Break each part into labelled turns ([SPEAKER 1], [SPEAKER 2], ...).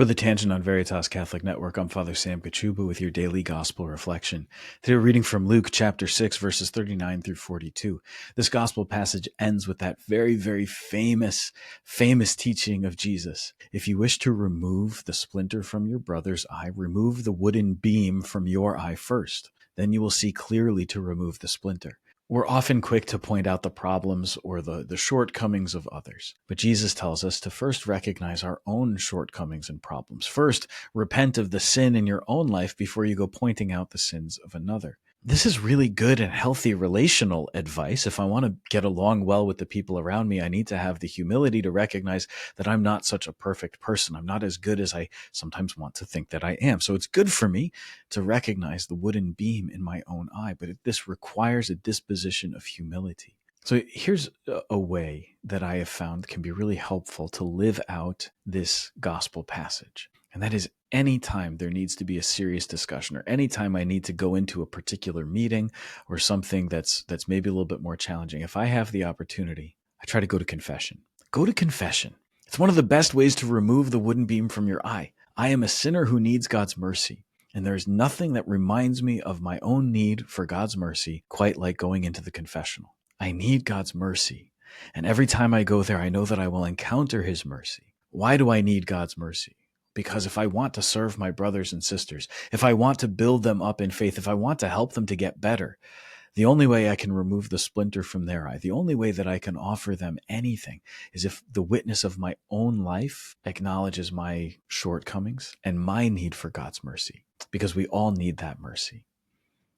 [SPEAKER 1] For the Tangent on Veritas Catholic Network, I'm Father Sam Kachuba with your daily gospel reflection. Today we're reading from Luke chapter 6, verses 39 through 42. This gospel passage ends with that very famous teaching of Jesus. If you wish to remove the splinter from your brother's eye, remove the wooden beam from your eye first. Then you will see clearly to remove the splinter. We're often quick to point out the problems or the shortcomings of others. But Jesus tells us to first recognize our own shortcomings and problems. First, repent of the sin in your own life before you go pointing out the sins of another. This is really good and healthy relational advice. If I want to get along well with the people around me, I need to have the humility to recognize that I'm not such a perfect person. I'm not as good as I sometimes want to think that I am. So it's good for me to recognize the wooden beam in my own eye, but this requires a disposition of humility. So here's a way that I have found can be really helpful to live out this gospel passage. And that is anytime there needs to be a serious discussion or anytime I need to go into a particular meeting or something that's maybe a little bit more challenging, if I have the opportunity, I try to go to confession. Go to confession. It's one of the best ways to remove the wooden beam from your eye. I am a sinner who needs God's mercy. And there's nothing that reminds me of my own need for God's mercy quite like going into the confessional. I need God's mercy. And every time I go there, I know that I will encounter his mercy. Why do I need God's mercy? Because if I want to serve my brothers and sisters, if I want to build them up in faith, if I want to help them to get better, the only way I can remove the splinter from their eye, the only way that I can offer them anything is if the witness of my own life acknowledges my shortcomings and my need for God's mercy, because we all need that mercy.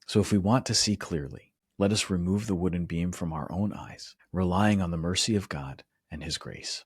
[SPEAKER 1] So if we want to see clearly, let us remove the wooden beam from our own eyes, relying on the mercy of God and his grace.